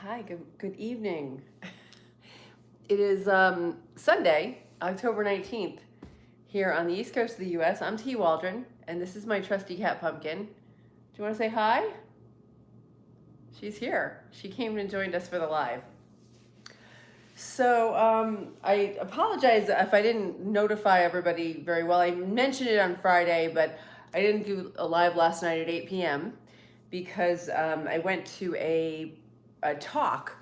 Hi, good evening. It is Sunday, October 19th, here on the East Coast of the US. I'm T. Waldron, and this is my trusty cat Pumpkin. Do you want to say hi? She's here. She came and joined us for the live. So I apologize if I didn't notify everybody very well. I mentioned it on Friday, but I didn't do a live last night at 8 p.m. because I went to a talk,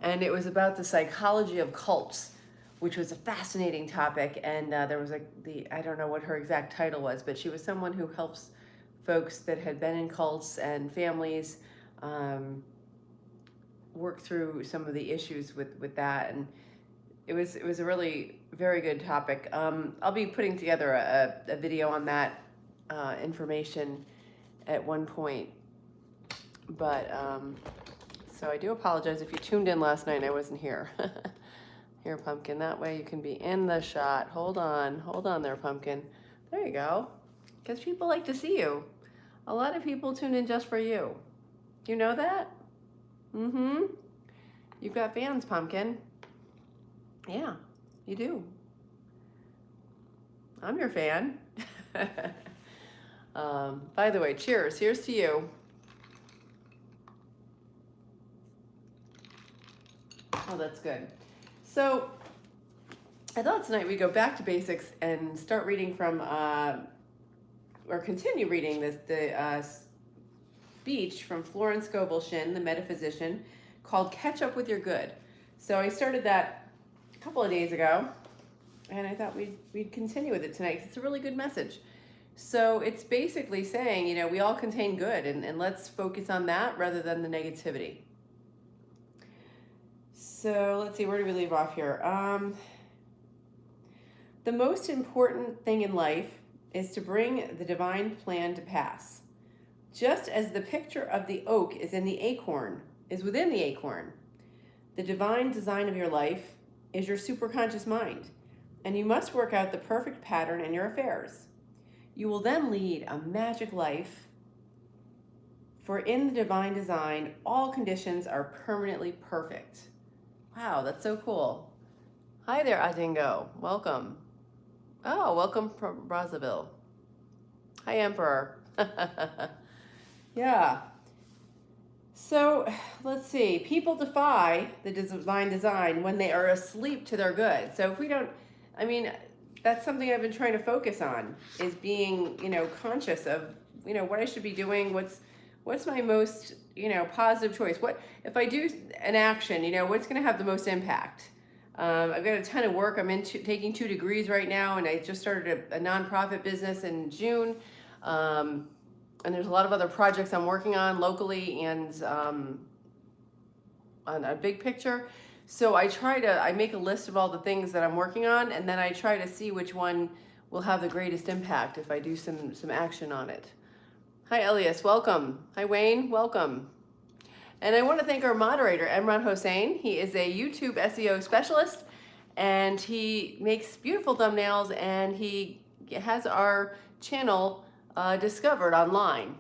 and it was about the psychology of cults, which was a fascinating topic. And there was I don't know what her exact title was, but she was someone who helps folks that had been in cults and families work through some of the issues with that. And it was a really very good topic. I'll be putting together a video on that information at one point, but so I do apologize if you tuned in last night and I wasn't here. Here, Pumpkin, that way you can be in the shot. Hold on there, Pumpkin. There you go. Because people like to see you. A lot of people tune in just for you. You know that? Mm-hmm. You've got fans, Pumpkin. Yeah, you do. I'm your fan. By the way, cheers. Here's to you. Oh, that's good. So I thought tonight we'd go back to basics and start reading from, or continue reading the speech from Florence Scovel Shinn, the metaphysician, called Catch Up With Your Good. So I started that a couple of days ago, and I thought we'd continue with it tonight because it's a really good message. So it's basically saying, you know, we all contain good, and let's focus on that rather than the negativity. So let's see, where do we leave off here? The most important thing in life is to bring the divine plan to pass. Just as the picture of the oak is within the acorn, the divine design of your life is your superconscious mind, and you must work out the perfect pattern in your affairs. You will then lead a magic life, for in the divine design, all conditions are permanently perfect. Wow, that's so cool. Hi there, Adingo. Welcome. Oh, welcome from Brazzaville. Hi, Emperor. Yeah. So let's see. People defy the divine design when they are asleep to their good. So if we don't, I mean, that's something I've been trying to focus on, is being, conscious of, what I should be doing. What's my most, positive choice? What if I do an action, what's going to have the most impact? I've got a ton of work. I'm taking 2 degrees right now, and I just started a nonprofit business in June. And there's a lot of other projects I'm working on locally and on a big picture. So I make a list of all the things that I'm working on, and then I try to see which one will have the greatest impact if I do some action on it. Hi, Elias, welcome. Hi, Wayne, welcome. And I want to thank our moderator, Imran Hossain. He is a YouTube SEO specialist, and he makes beautiful thumbnails, and he has our channel discovered online.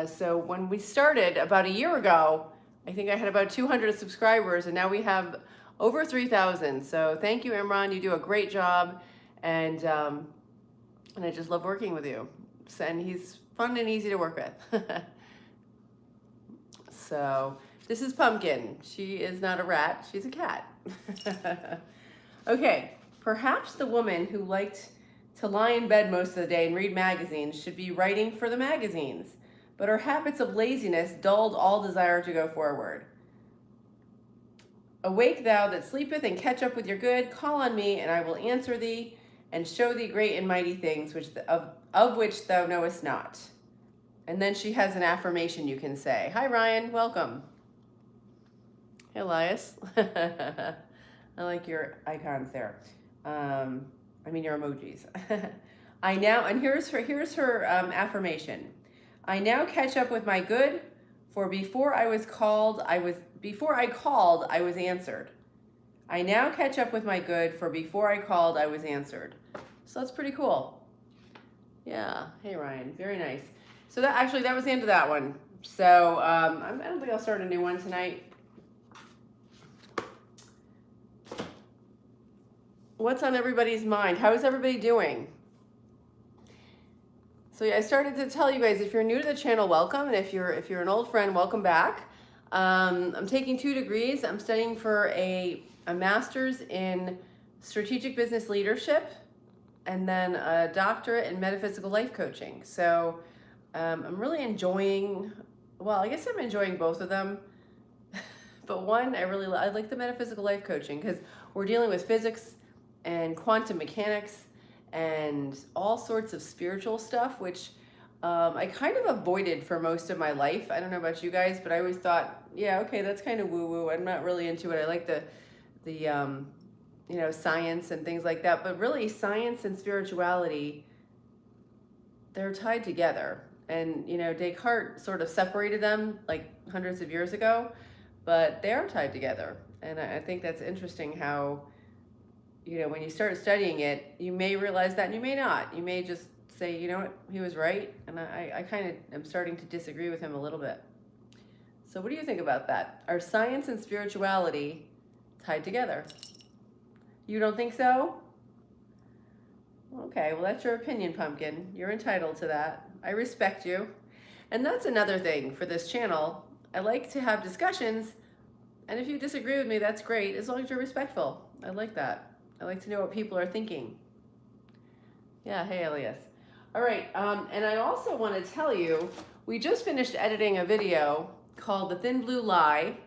So when we started about a year ago, I think I had about 200 subscribers, and now we have over 3,000. So thank you, Imran. You do a great job, and I just love working with you. And he's fun and easy to work with. So this is Pumpkin. She is not a rat, she's a cat. Okay, perhaps the woman who liked to lie in bed most of the day and read magazines should be writing for the magazines, but her habits of laziness dulled all desire to go forward. Awake thou that sleepeth, and catch up with your good. Call on me, and I will answer thee, and show thee great and mighty things of which thou knowest not. And then she has an affirmation you can say. Hi, Ryan. Welcome. Hey, Elias. I like your icons there. Your emojis. Here's her affirmation. I now catch up with my good, for before I called, I was answered. I now catch up with my good, for before I called, I was answered. So that's pretty cool. Yeah. Hey, Ryan. Very nice. So that was the end of that one. So I don't think I'll start a new one tonight. What's on everybody's mind? How is everybody doing? So yeah, I started to tell you guys, if you're new to the channel, welcome, and if you're an old friend, welcome back. I'm taking 2 degrees. I'm studying for a master's in strategic business leadership, and then a doctorate in metaphysical life coaching. So I'm really enjoying. Well, I guess I'm enjoying both of them. But one, I like the metaphysical life coaching because we're dealing with physics and quantum mechanics and all sorts of spiritual stuff, which I kind of avoided for most of my life. I don't know about you guys, but I always thought, yeah, okay, that's kind of woo woo. I'm not really into it. I like the science and things like that. But really, science and spirituality, they're tied together. And Descartes sort of separated them like hundreds of years ago, but they are tied together. And I think that's interesting how, when you start studying it, you may realize that and you may not. You may just say, you know what, he was right. And I kind of am starting to disagree with him a little bit. So, what do you think about that? Are science and spirituality tied together? You don't think so? Okay, well, that's your opinion, Pumpkin. You're entitled to that. I respect you. And that's another thing for this channel. I like to have discussions, and if you disagree with me, that's great, as long as you're respectful. I like that. I like to know what people are thinking. Yeah, hey, Elias. All right, and I also want to tell you, we just finished editing a video called The Thin Blue Lie,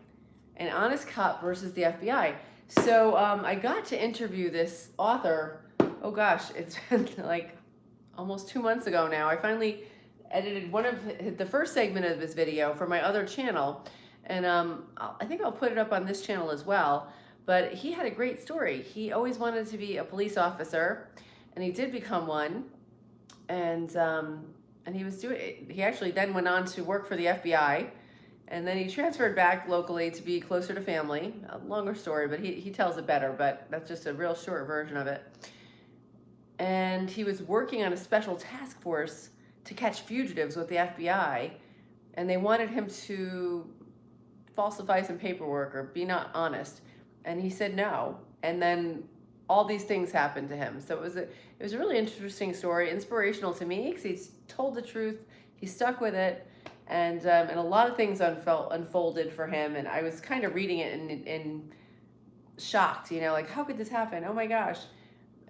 an honest cop versus the FBI. So I got to interview this author. Oh gosh, it's been like almost 2 months ago now. I finally edited one of the first segment of his video for my other channel, and I think I'll put it up on this channel as well. But he had a great story. He always wanted to be a police officer, and he did become one. And he was doing. He actually then went on to work for the FBI, and then he transferred back locally to be closer to family. A longer story, but he tells it better. But that's just a real short version of it. And he was working on a special task force to catch fugitives with the FBI, and they wanted him to falsify some paperwork or be not honest, and he said no. And then all these things happened to him. So it was a really interesting story, inspirational to me because he's told the truth, he stuck with it, and a lot of things unfolded for him. And I was kind of reading it in shocked, like, how could this happen? Oh my gosh.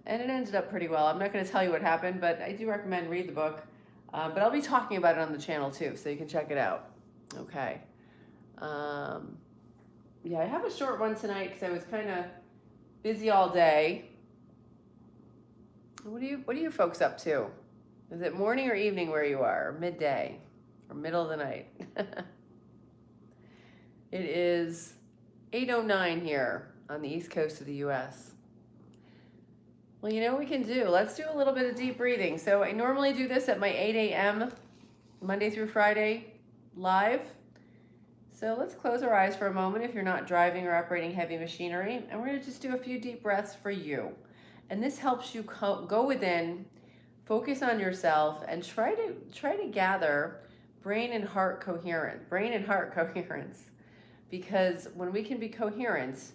And it ended up pretty well. I'm not going to tell you what happened, but I do recommend read the book. But I'll be talking about it on the channel too, so you can check it out. Okay. Yeah, I have a short one tonight because I was kind of busy all day. What are you folks up to? Is it morning or evening where you are, or midday, or middle of the night? It is 8:09 here on the east coast of the U.S. Well, you know what we can do? Let's do a little bit of deep breathing. So I normally do this at my 8 a.m. Monday through Friday live. So let's close our eyes for a moment if you're not driving or operating heavy machinery. And we're going to just do a few deep breaths for you. And this helps you go within, focus on yourself, and try to gather brain and heart coherence. Because when we can be coherent,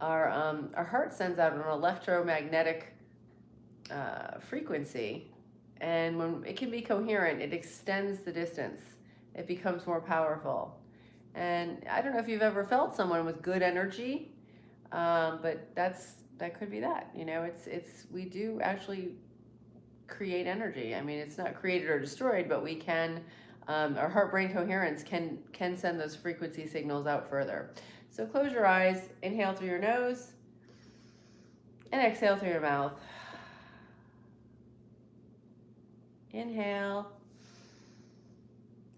our heart sends out an electromagnetic frequency, and when it can be coherent, it extends the distance. It becomes more powerful. And I don't know if you've ever felt someone with good energy, but that could be that. We do actually create energy. I mean, it's not created or destroyed, but we can. Our heart-brain coherence can send those frequency signals out further. So close your eyes, inhale through your nose, and exhale through your mouth. Inhale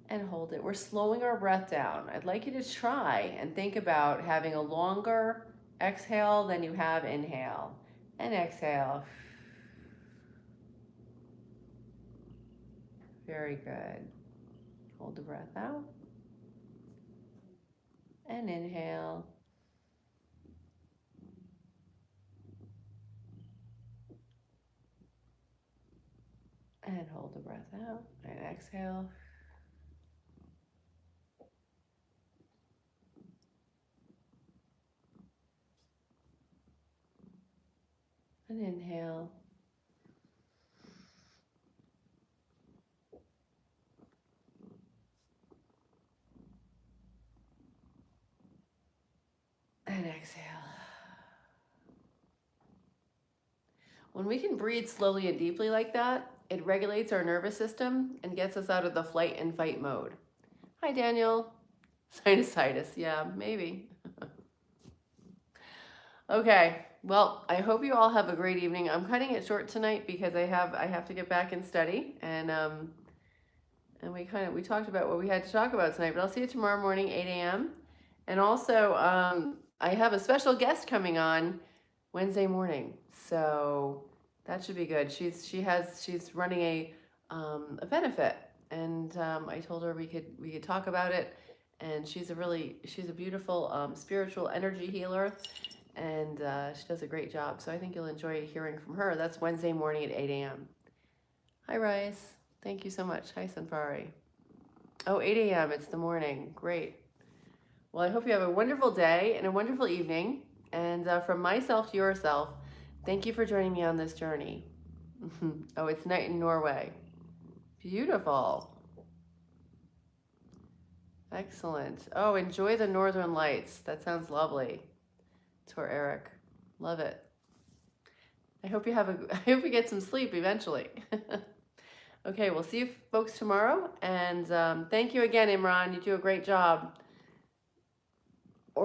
and hold it. We're slowing our breath down. I'd like you to try and think about having a longer exhale than you have inhale. And exhale. Very good. Hold the breath out. And inhale. And hold the breath out. And exhale. And inhale. And exhale. When we can breathe slowly and deeply like that, it regulates our nervous system and gets us out of the flight and fight mode. Hi, Daniel. Sinusitis, yeah, maybe. Okay, well, I hope you all have a great evening. I'm cutting it short tonight because I have to get back and study, and we talked about what we had to talk about tonight. But I'll see you tomorrow morning, 8 a.m. And also, I have a special guest coming on Wednesday morning, so that should be good. She's running a benefit, and I told her we could talk about it. And she's a beautiful spiritual energy healer, and she does a great job. So I think you'll enjoy hearing from her. That's Wednesday morning at 8 a.m. Hi, Rice. Thank you so much. Hi, Sanfari. Oh, 8 a.m. It's the morning. Great. Well, I hope you have a wonderful day and a wonderful evening. And from myself to yourself, thank you for joining me on this journey. Oh, it's night in Norway. Beautiful. Excellent. Oh, enjoy the northern lights. That sounds lovely. Tor Eric. Love it. I hope you get some sleep eventually. Okay, we'll see you folks tomorrow. And thank you again, Imran. You do a great job.